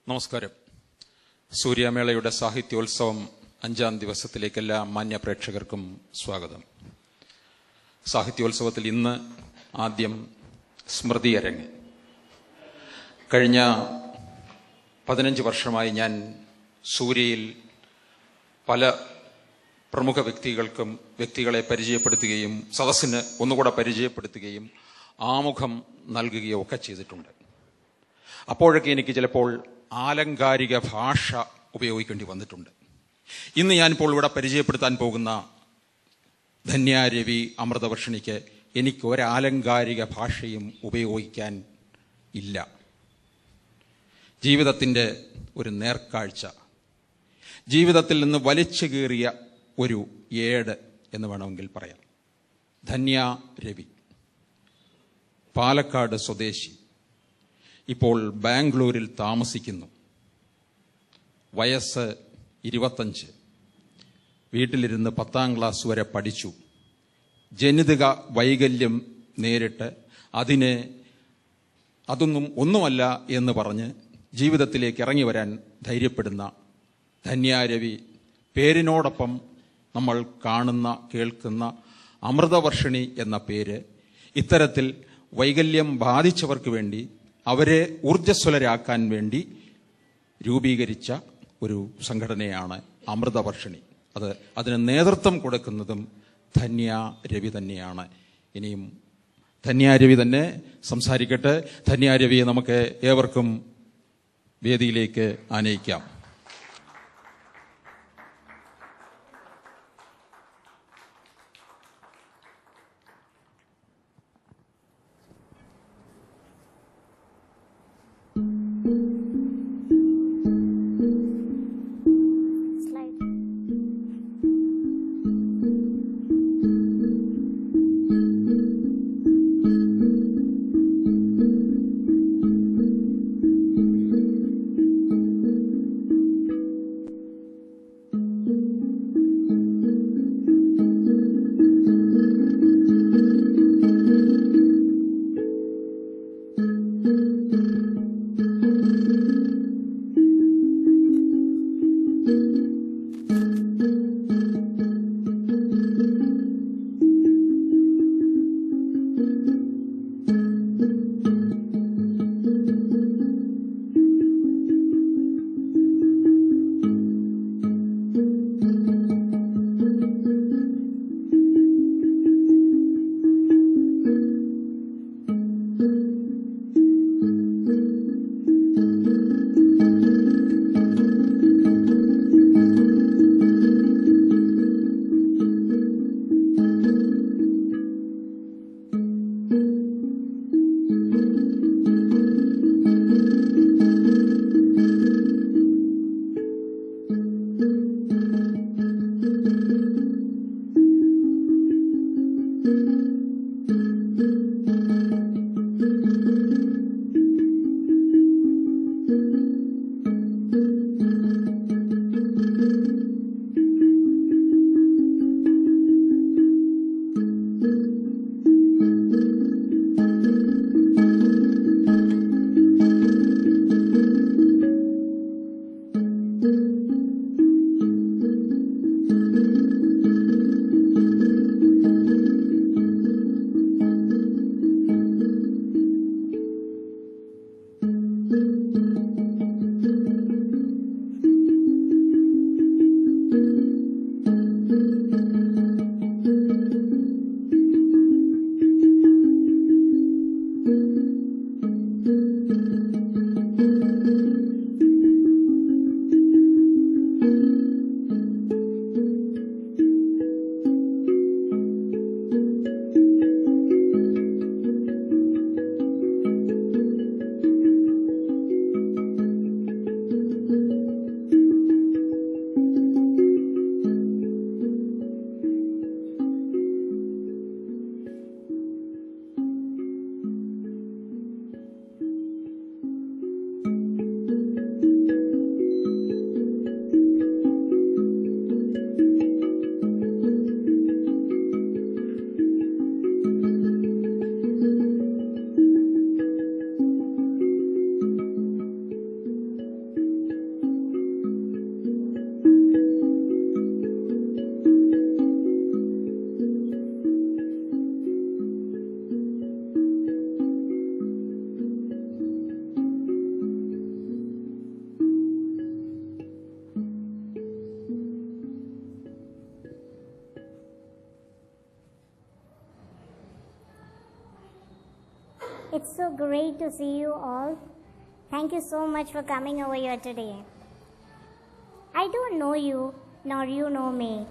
നമസ്കാരം. സൂര്യമേളയുടെ സാഹിത്യോത്സവം 5ാം ദിവസത്തിലേക്ക് എല്ലാ മാന്യ പ്രേക്ഷകർക്കും സ്വാഗതം. സാഹിത്യോത്സവത്തിൽ ഇന്ന് ആദ്യം സ്മൃതി അരങ്ങ്. കഴിഞ്ഞ 15 വർഷമായി ഞാൻ സൂര്യയിൽ പല പ്രമുഖ വ്യക്തികളെ പരിചയപ്പെടുത്തുകയും സദസ്സിന് ഒന്നുകൂടെ പരിചയപ്പെടുത്തുകയും ആമുഖം നൽകുകയും ഒക്കെ ചെയ്തിട്ടുണ്ട്. അപ്പോഴൊക്കെ എനിക്ക് ചിലപ്പോൾ ആലങ്കാരിക ഭാഷ ഉപയോഗിക്കേണ്ടി വന്നിട്ടുണ്ട്. ഇന്ന് ഞാനിപ്പോൾ ഇവിടെ പരിചയപ്പെടുത്താൻ പോകുന്ന ധന്യാരവി അമൃതവർഷിണിക്ക് എനിക്ക് ഒരാലങ്കാരിക ഭാഷയും ഉപയോഗിക്കാൻ ഇല്ല. ജീവിതത്തിൻ്റെ ഒരു നേർക്കാഴ്ച, ജീവിതത്തിൽ നിന്ന് വലിച്ചു കീറിയ ഒരു ഏട് എന്ന് വേണമെങ്കിൽ പറയാം. ധന്യാരവി പാലക്കാട് സ്വദേശി, ഇപ്പോൾ ബാംഗ്ലൂരിൽ താമസിക്കുന്നു. വയസ്സ് 25. വീട്ടിലിരുന്ന് 10ാം ക്ലാസ് വരെ പഠിച്ചു. ജനിതക വൈകല്യം നേരിട്ട് അതൊന്നും ഒന്നുമല്ല എന്ന് പറഞ്ഞ് ജീവിതത്തിലേക്ക് ഇറങ്ങി വരാൻ ധൈര്യപ്പെടുന്ന ധന്യാരവി, പേരിനോടൊപ്പം നമ്മൾ കാണുന്ന കേൾക്കുന്ന അമൃതവർഷിണി എന്ന പേര് ഇത്തരത്തിൽ വൈകല്യം ബാധിച്ചവർക്ക് വേണ്ടി അവരെ ഊർജ്ജസ്വലരാക്കാൻ വേണ്ടി രൂപീകരിച്ച ഒരു സംഘടനയാണ് അമൃതവർഷിണി. അതിന് നേതൃത്വം കൊടുക്കുന്നതും ധന്യാരവി തന്നെയാണ്. ഇനിയും ധന്യാരവി തന്നെ സംസാരിക്കട്ടെ. ധന്യാരവിയെ നമുക്ക് ഏവർക്കും വേദിയിലേക്ക് ആനയിക്കാം. It's so great to see you all. Thank you so much for coming over here today. I don't know you, nor you know me,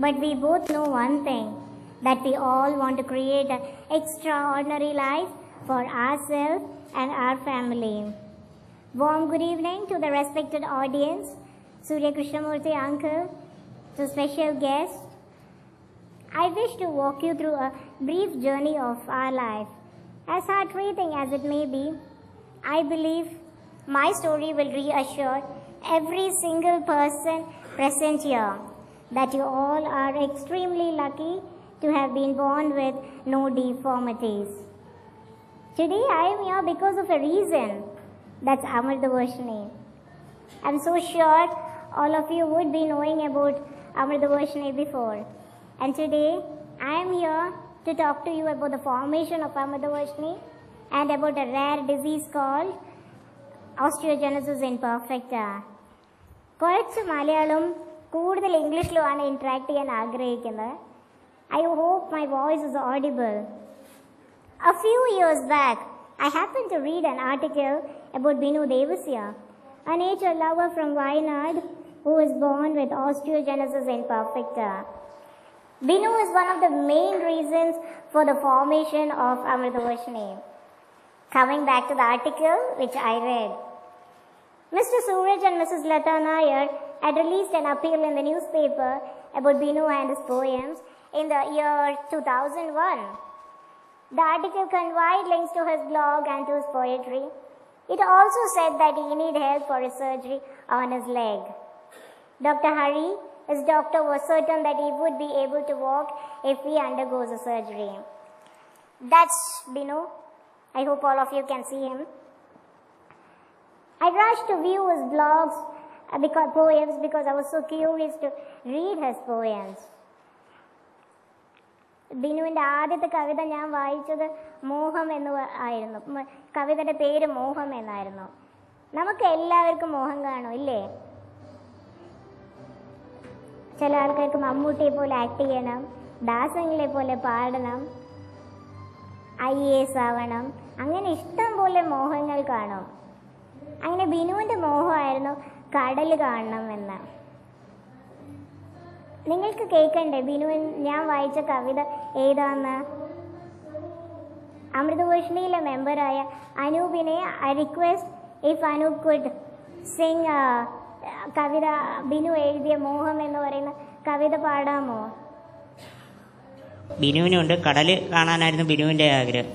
but we both know one thing, that we all want to create an extraordinary life for ourselves and our family. Warm good evening to the respected audience, Surya Krishnamurthy uncle, to special guests. I wish to walk you through a brief journey of our life. As heart-wrenching as it may be, I believe my story will reassure every single person present here that you all are extremely lucky to have been born with no deformities. Today I am here because of a reason, that's Amritavarshini. I am so sure all of you would be knowing about Amritavarshini before. And today I am here to talk to you about the formation of Amritavarshini and about a rare disease called osteogenesis imperfecta. കുറച്ച് മലയാളം കൂടുതൽ ഇംഗ്ലീഷിലുമാണ് interact ചെയ്യാൻ ആഗ്രഹിക്കുന്നത്. I hope my voice is audible. A few years back, I happened to read an article about Binu Devasya, a nature lover from Wayanad who was born with osteogenesis imperfecta. Binu is one of the main reasons for the formation of Amritavarshini. Coming back to the article which I read, Mr. Suraj and Mrs. Lata Nair had released an appeal in the newspaper about Binu and his poems in the year 2001. The article conveyed links to his blog and to his poetry. It also said that he needed help for his surgery on his leg. Dr. Hari, his doctor, was certain that he would be able to walk if he undergoes a surgery. That's Binu. I hope all of you can see him. I rushed to view his blogs, poems, because I was so curious to read his poems. ബിനുവിൻ്റെ ആദ്യത്തെ കവിത ഞാൻ വായിച്ചത് മോഹം എന്ന് ആയിരുന്നു. കവിതയുടെ പേര് മോഹം എന്നായിരുന്നു. നമുക്ക് എല്ലാവർക്കും മോഹം കാണും ഇല്ലേ? ചില ആൾക്കാർക്ക് മമ്മൂട്ടിയെ പോലെ ആക്ട് ചെയ്യണം, ദാസങ്ങളെ പോലെ പാടണം, IAS ആവണം, അങ്ങനെ ഇഷ്ടം പോലെ മോഹങ്ങൾ കാണും. അങ്ങനെ ബിനുവിൻ്റെ മോഹമായിരുന്നു കടൽ കാണണമെന്ന്. നിങ്ങൾക്ക് കേൾക്കണ്ടേ ബിനുവിൻ ഞാൻ വായിച്ച കവിത ഏതാന്ന്? അമൃതവർഷിണിയിലെ മെമ്പറായ അനൂപിനെ I request if Anoop could sing കവിത, ബിനു എഴുതിയ മോഹം എന്ന് പറയുന്ന കവിത പാടാമോ? ബിനുവിനുണ്ട് കടൽ കാണാനായിരുന്നു ബിനുവിൻ്റെ ആഗ്രഹം,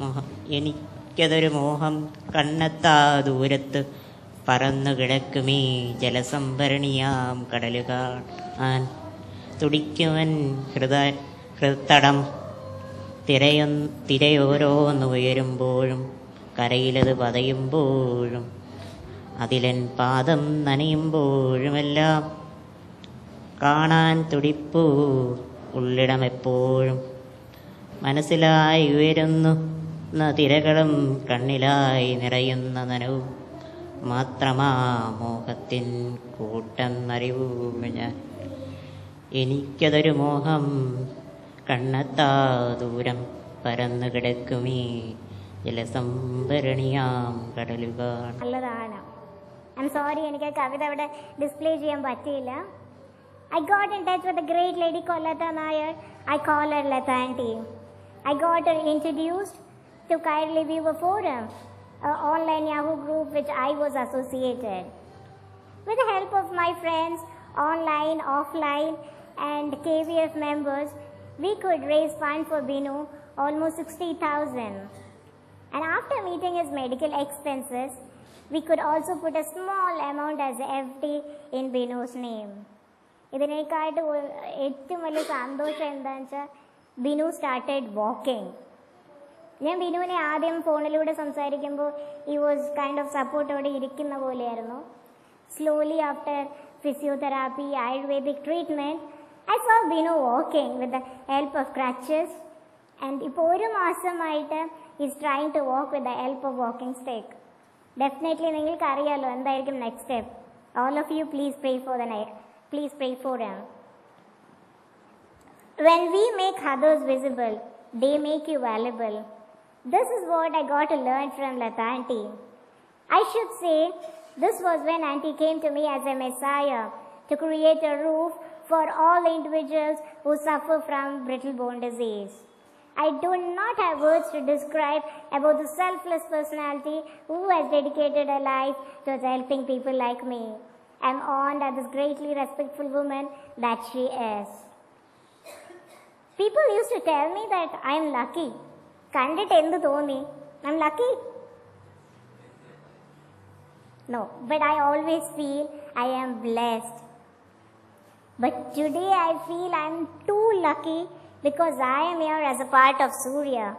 മോഹം. എനിക്കതൊരു മോഹം, കണ്ണെത്താ ദൂരത്ത് പറന്നു കിടക്കുമീ ജലസംഭരണിയാം കടൽ കാണാൻ. തുടിക്കുവൻ ഹൃത്തടം തിരയോരോന്ന് ഉയരുമ്പോഴും കരയിലത് പതയുമ്പോഴും അതിലൻ പാദം നനയുമ്പോഴുമെല്ലാം കാണാൻ തുടിപ്പൂ ഉള്ളിടമെപ്പോഴും. മനസ്സിലായി ഉയരുന്ന തിരകളും കണ്ണിലായി നിറയുന്ന നനവും മാത്രമാ മോഹത്തിൻ കൂട്ടെന്നറിവൂ ഞാൻ. എനിക്കതൊരു മോഹം, കണ്ണെത്താ ദൂരം പരന്നു കിടക്കുമീ ജലസംഭരണിയാം കടലുകൾ. നല്ലതാണ്. ഐ എം സോറി, എനിക്ക് കവിത അവിടെ ഡിസ്പ്ലേ ചെയ്യാൻ പറ്റിയില്ല. I got in touch with a great lady called Lata Nair. I call her Lata Aunty. I got her introduced to Kindly Viewer Forum, an online Yahoo group which I was associated. With the help of my friends, online, offline, and KVF members, we could raise funds for Binu, almost 60,000. And after meeting his medical expenses, we could also put a small amount as FD in Binu's name. ഇതിനേക്കായിട്ട് ഏറ്റവും വലിയ സന്തോഷം എന്താണെന്ന് വെച്ചാൽ Binu started walking. ഞാൻ ബിനുവിനെ ആദ്യം ഫോണിലൂടെ സംസാരിക്കുമ്പോൾ ഈ വാസ് കൈൻഡ് ഓഫ് സപ്പോർട്ടോടെ ഇരിക്കുന്ന പോലെയായിരുന്നു. Slowly after physiotherapy, ayurvedic treatment, I saw Binu walking with the help of crutches. And ഇപ്പോൾ 1 മാസമായിട്ട് is trying to walk with the help of walking stick. Definitely നിങ്ങൾക്ക് അറിയാമല്ലോ എന്തായിരിക്കും next step. All of you please pray for the next. Please pray for him. When we make others visible, they make you valuable. This is what I got to learn from Lata Auntie. I should say, this was when Auntie came to me as a messiah to create a roof for all individuals who suffer from brittle bone disease. I do not have words to describe about the selfless personality who has dedicated her life towards helping people like me. I am honored at this greatly respectful woman that she is. People used to tell me that I am lucky. Kandit endu thoni. I am lucky. No, but I always feel I am blessed. But today I feel I am too lucky because I am here as a part of Surya.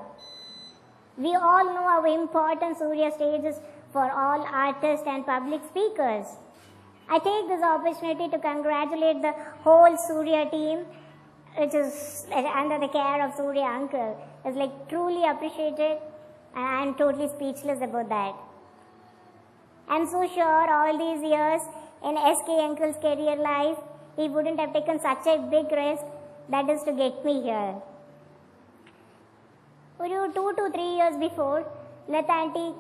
We all know how important Surya stage is for all artists and public speakers. I take this opportunity to congratulate the whole Surya team, which is under the care of Surya uncle. It's like truly appreciated, and I'm totally speechless about that. I'm so sure all these years in SK uncle's career life, he wouldn't have taken such a big risk, that is to get me here. 2 to 3 years before, Lata Auntie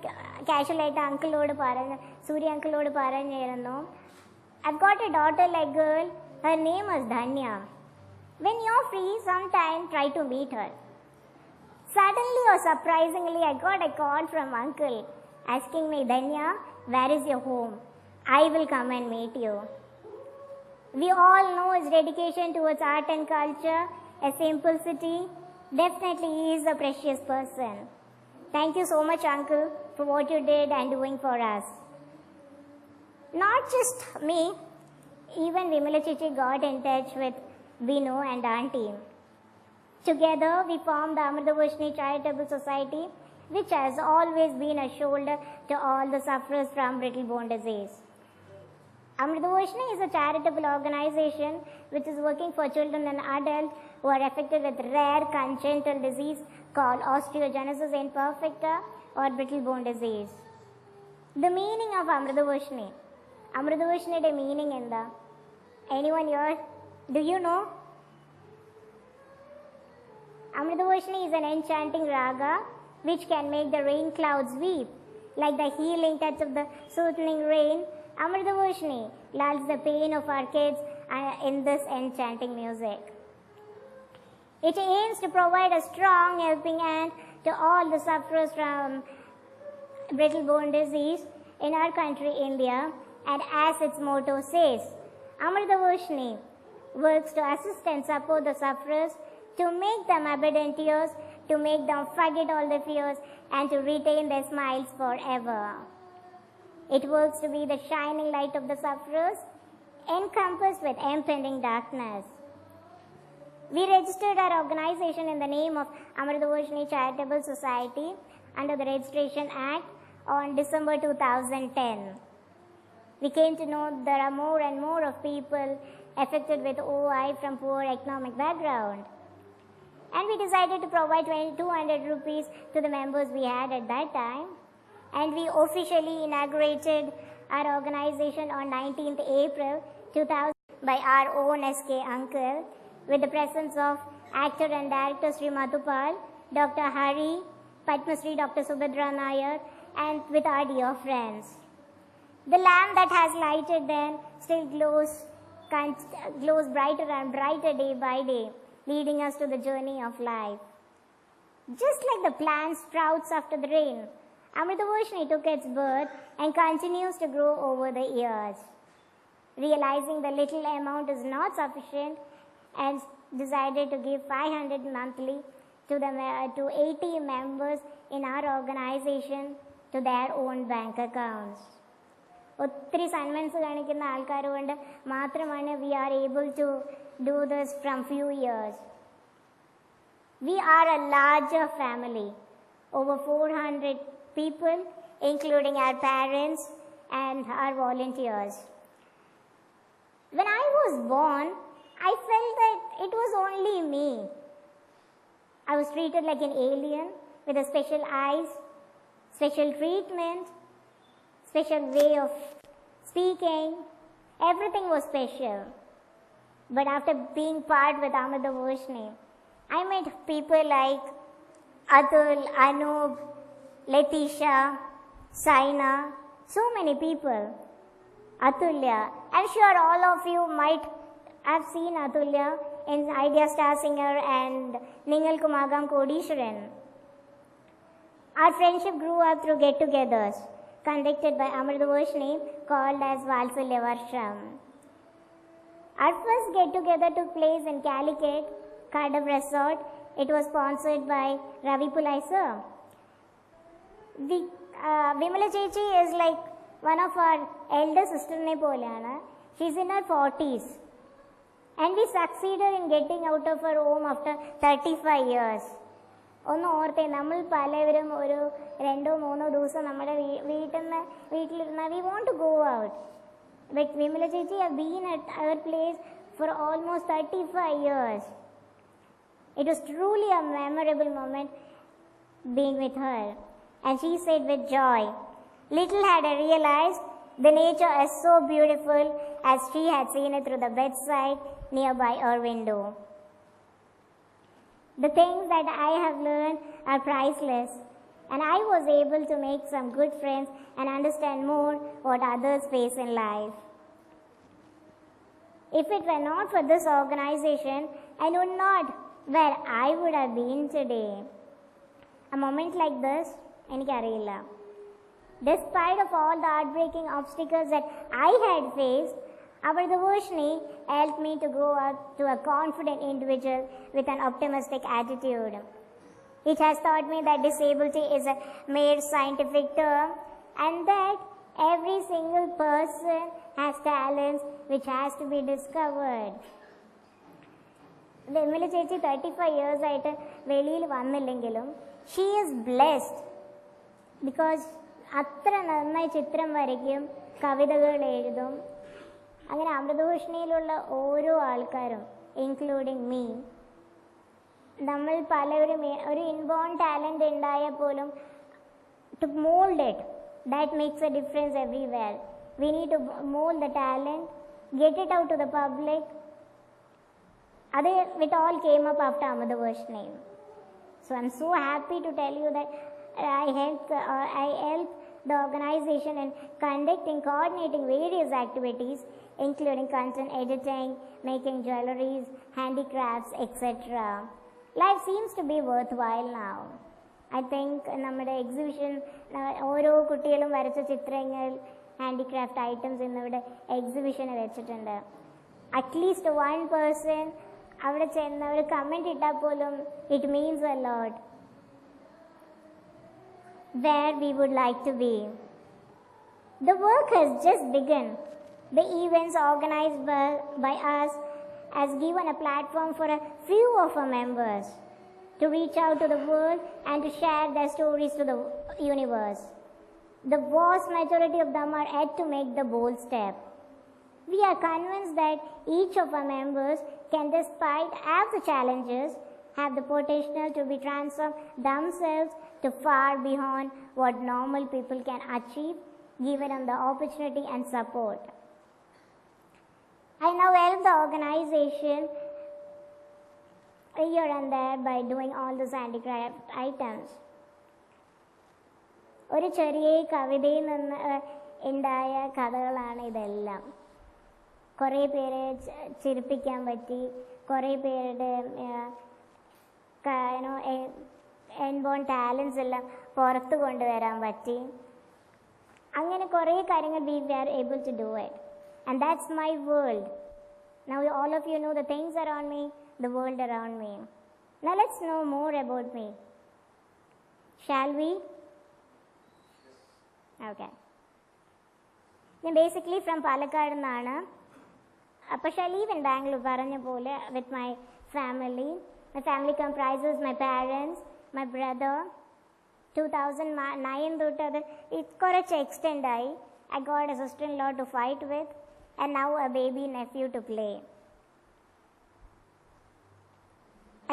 casually uncle Surya uncle I've got a daughter like girl, her name is Dhanya. When you're free, sometime try to meet her. Suddenly or surprisingly, I got a call from uncle asking me, Dhanya, where is your home? I will come and meet you. We all know his dedication towards art and culture, a simplicity. Definitely he is a precious person. Thank you so much, uncle, for what you did and doing for us. Not just me, even Vimala Chichi got in touch with Vinu and Auntie. Together, we formed the Amritavarshini Charitable Society, which has always been a shoulder to all the sufferers from brittle bone disease. Amritavarshini is a charitable organization which is working for children and adults who are affected with rare congenital disease called osteogenesis imperfecta or brittle bone disease. The meaning of Amritavarshini. Amritavarshini meaning in the anyone here? Do you know? Amritavarshini is an enchanting raga which can make the rain clouds weep. Like the healing touch of the soothing rain, Amritavarshini lulls the pain of our kids in this enchanting music. It aims to provide a strong helping hand to all the sufferers from brittle bone disease in our country, India, and as its motto says, Amritavarshini works to assist and support the sufferers, to make them abundant tears, to make them forget all their fears, and to retain their smiles forever. It works to be the shining light of the sufferers, encompassed with impending darkness. We registered our organization in the name of Amritavarshini Charitable Society under the Registration Act on December 2010. We came to know there are more and more of people affected with OI from poor economic background. And we decided to provide 200 rupees to the members we had at that time. And we officially inaugurated our organization on 19th April 2000 by our own SK uncle with the presence of actor and director Sri Madhupal, Dr. Hari, Padma Shri Dr. Subhadra Nair, and with our dear friends. The lamp that has lighted then still glows brighter and brighter day by day, leading us to the journey of life. Just like the plant sprouts after the rain, Amritavarshini took its birth and continues to grow over the years. Realizing the little amount is not sufficient, and decided to give 500 monthly to 80 members in our organization to their own bank accounts. ഒത്തിരി സന്മനസ് കാണിക്കുന്ന ആൾക്കാർ കൊണ്ട് മാത്രമാണ് we are able to do this from few years. We are a larger family, over 400 people, including our parents and our volunteers. When I was born, I felt that it was only me. I was treated like an alien with a special eyes, special treatment, special way of speaking. Everything was special. But after being part with Amritavarshini, I met people like Atul, Anoop, Letitia, Saina, so many people. Atulya, I'm sure all of you might have seen Atulya in Idea Star Singer and Ningal Kumagam Kodishwaran. Our friendship grew up through get-togethers conducted by Amritavarshini called as Valsalya Varsham. Our first get-together took place in Calicut, Cardiff Resort. It was sponsored by Ravi Pulai sir. Vimala Chechi is like one of our elder sister ne poleana. She's in her 40s. And we succeeded in getting out of her home after 35 years. ഒന്ന് ഓർത്തെ നമ്മൾ പലവരും ഒരു 2-3 ദിവസം നമ്മുടെ വീട്ടിലിരുന്ന we want to go out. But Vimala Chechi have been at our place for almost 35 years. It was truly a memorable moment being with her. And she said with joy, little had I realized the nature is so beautiful as she had seen it through the bedside nearby her window. The things that I have learned are priceless, and I was able to make some good friends and understand more what others face in life. If it were not for this organization, I know not where I would have been today. A moment like this, എനിക്കറിയില്ല. Despite of all the heartbreaking obstacles that I had faced, Amritavarshini helped me to grow up to a confident individual with an optimistic attitude. It has taught me that disability is a mere scientific term and that every single person has talents which has to be discovered. Vimala Chechi 35 years ആയിട്ട് വെളിയിൽ വന്നില്ലെങ്കിലും she is blessed because അത്ര നന്നായി ചിത്രം വരയ്ക്കും, കവിതകൾ എഴുതും. അങ്ങനെ അമൃതഭൂഷണിയിലുള്ള ഓരോ ആൾക്കാരും ഇൻക്ലൂഡിങ് മീ, നമ്മൾ പലവരും ഒരു ഇൻബോൺ ടാലൻ്റ് ഉണ്ടായാൽ പോലും to mould it, that makes a difference everywhere. We need to mould the talent, get it out to the public. അത് it all came up after Amrithabhushani. So I'm so happy to tell you that I helped the organization in conducting, coordinating various activities, including content editing, making jewelries, handicrafts, etc. Life seems to be worthwhile now. I think നമ്മുടെ exhibition ഓരോ കുട്ടികളും വരച്ച ചിത്രങ്ങൾ, handicraft items എന്നിവിടെ എക്സിബിഷന് വെച്ചിട്ടുണ്ട്. At least 1 person അവിടെ ചെന്ന് ഒരു കമൻറ്റ് ഇട്ടാൽ പോലും it means a lot. Where we would like to be. The work has just begun. The events organized by us has given a platform for a few of our members to reach out to the world and to share their stories to the universe. The vast majority of them are yet to make the bold step. We are convinced that each of our members can, despite all the challenges, have the potential to be transformed themselves to far beyond what normal people can achieve, given them the opportunity and support. I now help the organization here and there by doing all these handicraft items. ഒരു ചെറിയ കവിതയിൽ നിന്ന് ഉണ്ടായ കഥകളാണ് ഇതെല്ലാം. കുറേ പേരെ ചിരിപ്പിക്കാൻ പറ്റി, കുറേ പേരുടെ ഇൻബോൺ ടാലൻസ് എല്ലാം പുറത്ത് കൊണ്ടുവരാൻ പറ്റി. അങ്ങനെ കുറേ കാര്യങ്ങൾ we were able to do it. And that's my world. Now all of you know the things around me, the world around me. Now let's know more about me. Shall we? Okay. I'm basically from Palakkad എന്നാണ്. പക്ഷെ I live in Bangalore പറഞ്ഞ പോലെ with my family. My family comprises my parents, my brother. 2009 തൊട്ട് അത് കുറച്ച് extend ആയി. I got a sister-in-law to fight with and now a baby nephew to play.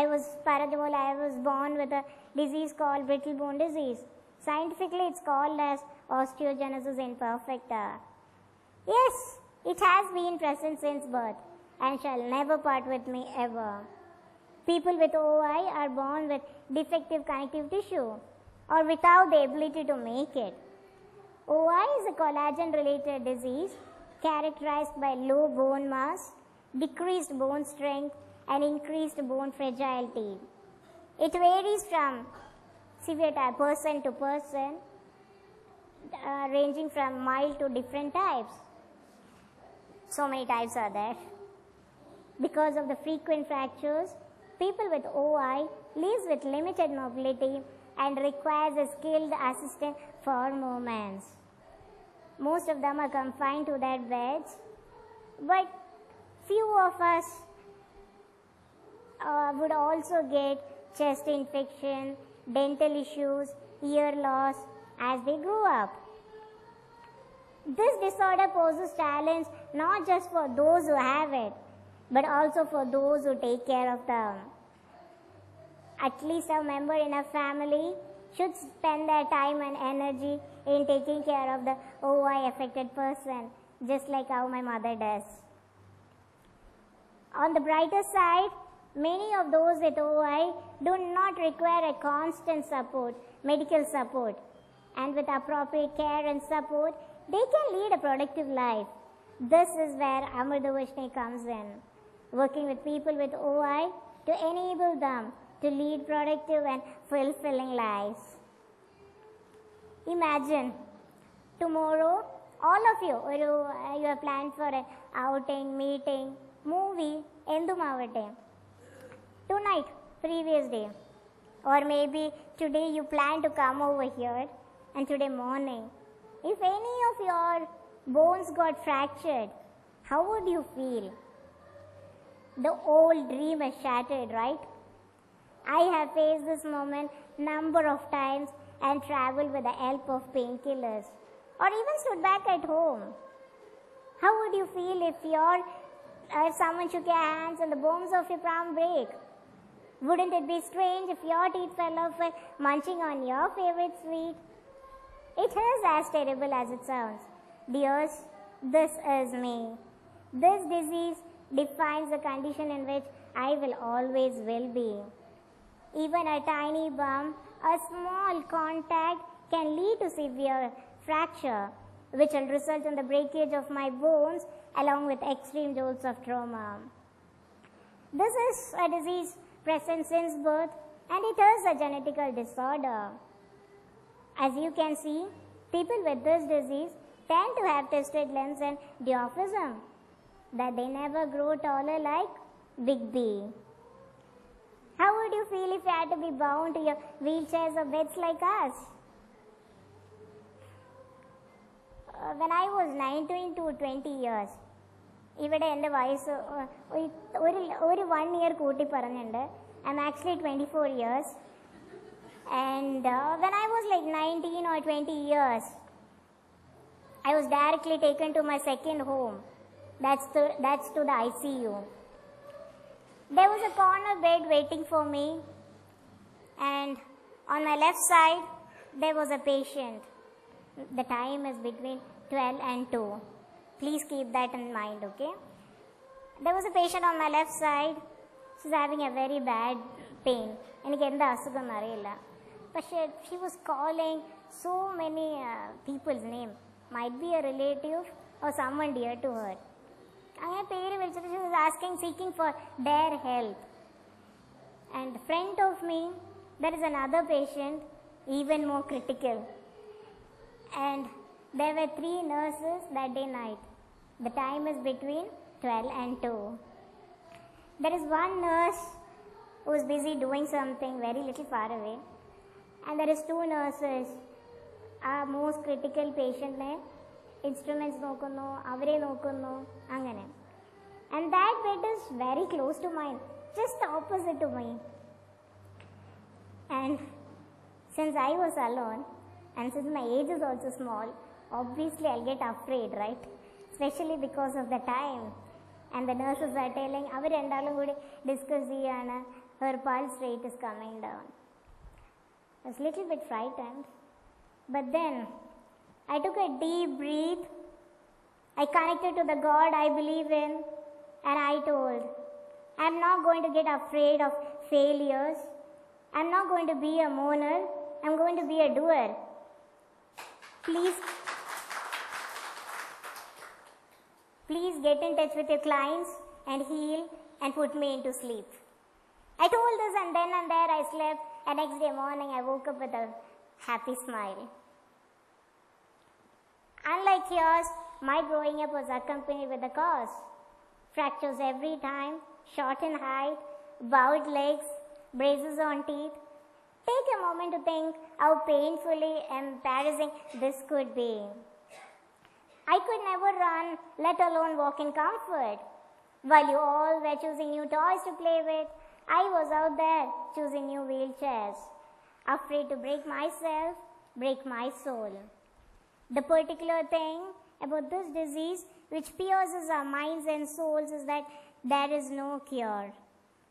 I was born with a disease called brittle bone disease. Scientifically it's called as osteogenesis imperfecta. Yes, it has been present since birth and shall never part with me ever. People with OI are born with defective connective tissue or without the ability to make it. OI is a collagen-related disease characterized by low bone mass, decreased bone strength, and increased bone fragility. It varies from severe type person to person, ranging from mild to different types. So many types are there. Because of the frequent fractures, people with OI lives with limited mobility and requires a skilled assistant for movements. Most of them are confined to their beds, but few of us would also get chest infection, dental issues, ear loss as they grow up. This disorder poses challenge not just for those who have it, but also for those who take care of them. At least a member in a family should spend their time and energy in taking care of the OI affected person, just like how my mother does. On the brighter side, many of those with OI do not require a constant support, medical support, and with appropriate care and support, they can lead a productive life. This is where Amritavashni comes in, working with people with OI to enable them to lead productive and fulfilling lives. Imagine tomorrow, all of you, you have planned for an outing, meeting, movie, endumavate. Tonight, previous day, or maybe today you plan to come over here, and today morning, if any of your bones got fractured, how would you feel? The old dream is shattered, right? I have faced this moment number of times and traveled with the help of painkillers, or even stood back at home. How would you feel if someone shook your hands and the bones of your palm break? Wouldn't it be strange if your teeth fell off while munching on your favorite sweet? It is as terrible as it sounds. Dears, this is me. This disease defines the condition in which I will always will be. Even a tiny bump, a small contact can lead to severe fracture, which will result in the breakage of my bones along with extreme jolts of trauma. This is a disease present since birth, and it is a genetical disorder. As you can see, people with this disease tend to have twisted limbs and dwarfism, that they never grow taller like Big B. How would you feel if you had to be bound to your wheelchairs or beds like us? When I was 19 to 20 years, ഇവിടെ എൻ്റെ വയസ്സ് ഒരു 1 year കൂട്ടി പറഞ്ഞിട്ടുണ്ട്. I'm actually 24 years. And when I was like 19 or 20 years, I was directly taken to my second home. That's to the ICU. There was a corner bed waiting for me, and on my left side, there was a patient. The time is between 12 and 2. Please keep that in mind, okay? There was a patient on my left side. She's having a very bad pain. But she was calling so many people's name. Might be a relative or someone dear to her. She was asking, seeking for their help. And in front of me, there is another patient, even more critical. And there were 3 nurses that day night. The time is between 12 and 2. There is one nurse who is busy doing something very little far away. And there is 2 nurses. Our most critical patient ne instruments nokunnu, avare nokunnu, angane. And that bed is very close to mine, just opposite to me. And since I was alone, and since my age is also small, obviously I'll get afraid, right? Especially because of the time. And the nurses are telling, avaru endalum koodi discuss cheyana, her pulse rate is coming down. I was a little bit frightened. But then, I took a deep breath. I connected to the God I believe in, and I told, I'm not going to get afraid of failures. I'm not going to be a moaner. I'm going to be a doer. Please get in touch with your clients and heal and put me into sleep. I told this, and then and there I slept, and next day morning I woke up with a happy smile. Unlike yours, my growing up was accompanied with a cause. Fractures every time, short in height, bowed legs, braces on teeth. Take a moment to think how painfully embarrassing this could be. I could never run, let alone walk in comfort. While you all were choosing new toys to play with, I was out there choosing new wheelchairs, afraid to break myself, break my soul. The particular thing about this disease which pierces our minds and souls is that there is no cure.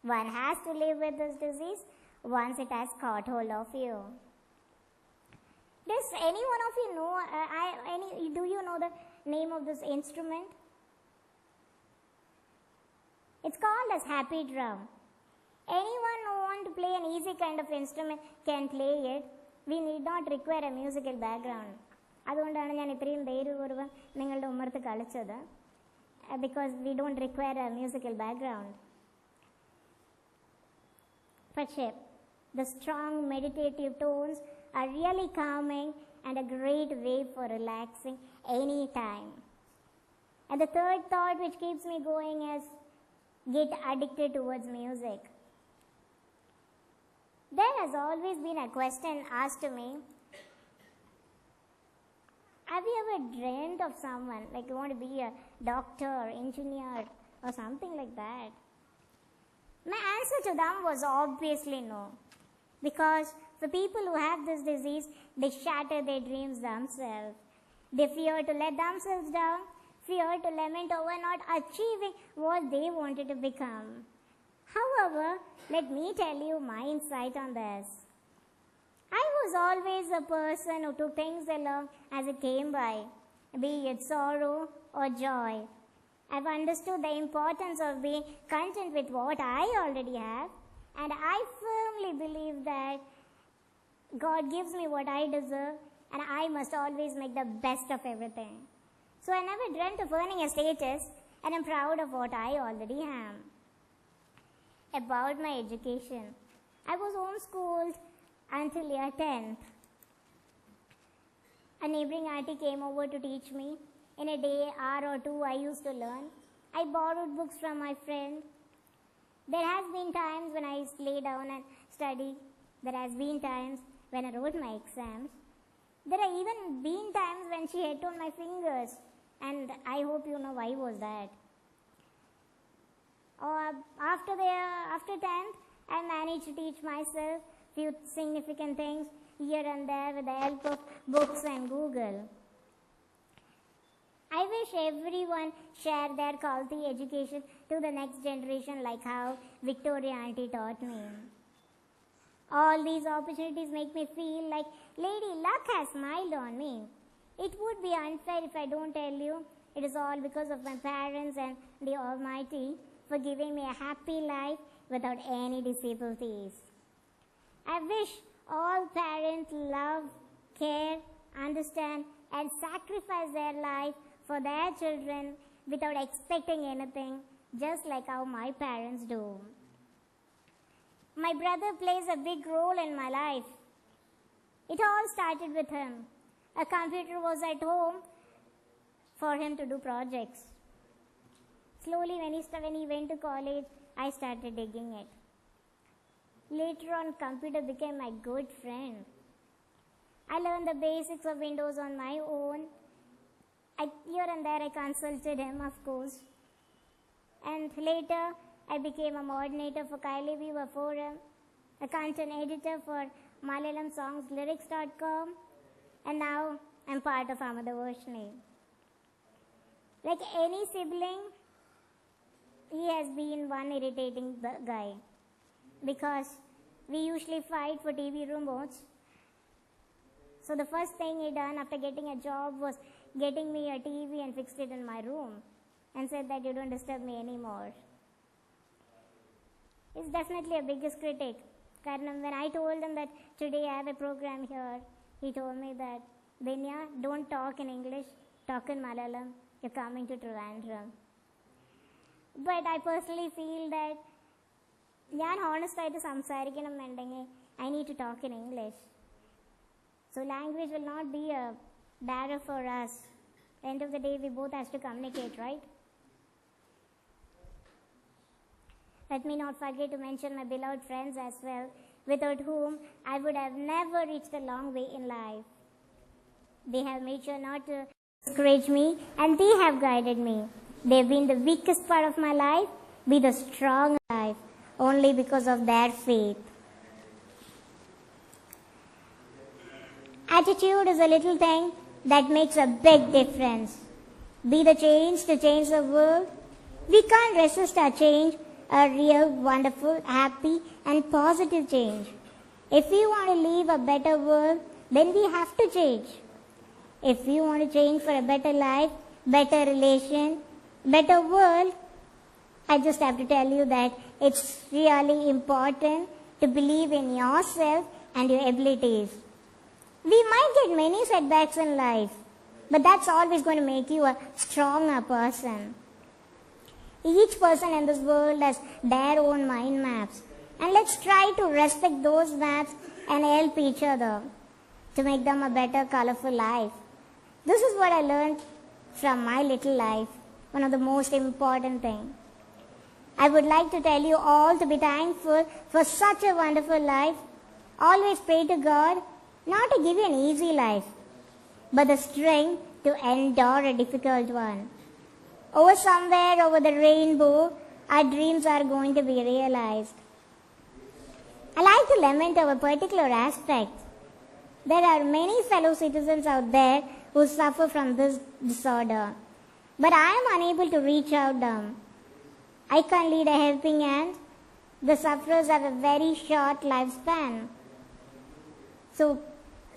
One has to live with this disease once it has caught hold of you. Does any one of you know, do you know the name of this instrument? It's called as happy drum. Anyone who wants to play an easy kind of instrument can play it. We need not require a musical background. അതുകൊണ്ടാണ് ഞാൻ ഇത്രയും ധൈര്യപൂർവ്വം നിങ്ങളുടെ ഉമ്മർത്ത് കളിച്ചത്. Because we don't require a musical background. പക്ഷേ the strong meditative tones are really calming and a great way for relaxing any time. And the third thought which keeps me going is get addicted towards music. There has always been a question asked to me, have you ever dreamt of someone, like you want to be a doctor, engineer or something like that? My answer to them was obviously no. Because for people who have this disease, they shatter their dreams themselves. They fear to let themselves down, fear to lament over not achieving what they wanted to become. However, let me tell you my insight on this. I was always a person who took things along as it came by, be it sorrow or joy. I've understood the importance of being content with what I already have, and I firmly believe that God gives me what I deserve, and I must always make the best of everything. So I never dreamt of earning a status, and I'm proud of what I already am. About my education, I was homeschooled until year 10th. A neighboring auntie came over to teach me. In a day, hour or two, I used to learn. I borrowed books from my friend. There has been times when I lay down and study. There has been times when I wrote my exams. There have even been times when she hit on my fingers. And I hope you know why was that. After 10th, I managed to teach myself few significant things here and there with the help of books and Google. I wish everyone share their quality education to the next generation like how Victoria Auntie taught me. All these opportunities make me feel like Lady Luck has smiled on me. It would be unfair if I don't tell you it is all because of my parents and the Almighty for giving me a happy life without any difficulties. I wish all parents love, care, understand, and sacrifice their life for their children without expecting anything, just like how my parents do. My brother plays a big role in my life. It all started with him. A computer was at home for him to do projects. Slowly, when he went to college, I started digging it. Later on, computer became my good friend. I learned the basics of Windows on my own. Here and there I consulted him, of course. And later, I became a moderator for Kylie Weaver Forum, a content editor for MalayalamSongsLyrics.com, and now I'm part of Amadavarshney. Like any sibling, he has been one irritating guy. Because we usually fight for TV remotes. So the first thing he done after getting a job was getting me a TV and fixed it in my room and said that you don't disturb me anymore. is definitely a biggest critic. Karanam, when I told him that today I have a program here, he told me that, Dinya, don't talk in English, talk in Malayalam, you're coming to Trivandrum. But I personally feel that ഞാൻ honest ആയിട്ട് സംസാരിക്കണമെന്നുണ്ടെങ്കിൽ I need to talk in English. So language will not be a barrier for us. End of the day, we both have to communicate, right? Let me not forget to mention my beloved friends as well, without whom I would have never reached a long way in life. They have made sure not to discourage me, and they have guided me. They have been the weakest part of my life, be the strong life, only because of their faith. Attitude is a little thing that makes a big difference. Be the change to change the world. We can't resist our change, a real, wonderful, happy and positive change. If we want to live a better world, then we have to change. If we want to change for a better life, better relation, better world, I just have to tell you that it's really important to believe in yourself and your abilities. We might get many setbacks in life, but that's always going to make you a stronger person. Each person in this world has their own mind maps, and let's try to respect those maps and help each other to make them a better, colorful life. This is what I learned from my little life, one of the most important things. I would like to tell you all to be thankful for such a wonderful life. Always pray to God not to give you an easy life, but the strength to endure a difficult one. Over somewhere over the rainbow, our dreams are going to be realized. I like to lament over a particular aspect. There are many fellow citizens out there who suffer from this disorder, but I am unable to reach out to them. I can't lead a helping hand. The sufferers have a very short lifespan. So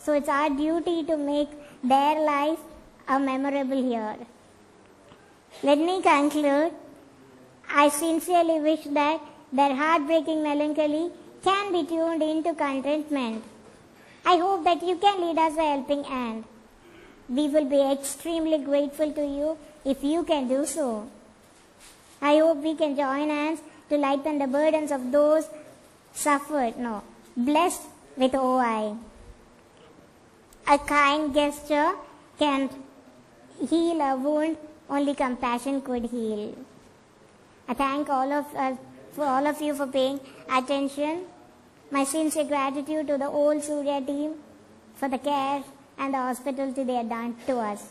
it's our duty to make their life a memorable here. Let me conclude. I sincerely wish that their heartbreaking melancholy can be tuned into contentment. I hope that you can lead us a helping hand. We will be extremely grateful to you if you can do so. I hope we can join hands to lighten the burdens of those blessed with OI. A kind gesture can heal a wound only compassion could heal. I thank all of you for paying attention. My sincere gratitude to the whole Surya team for the care and the hospitality they have done to us.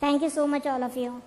Thank you so much, all of you.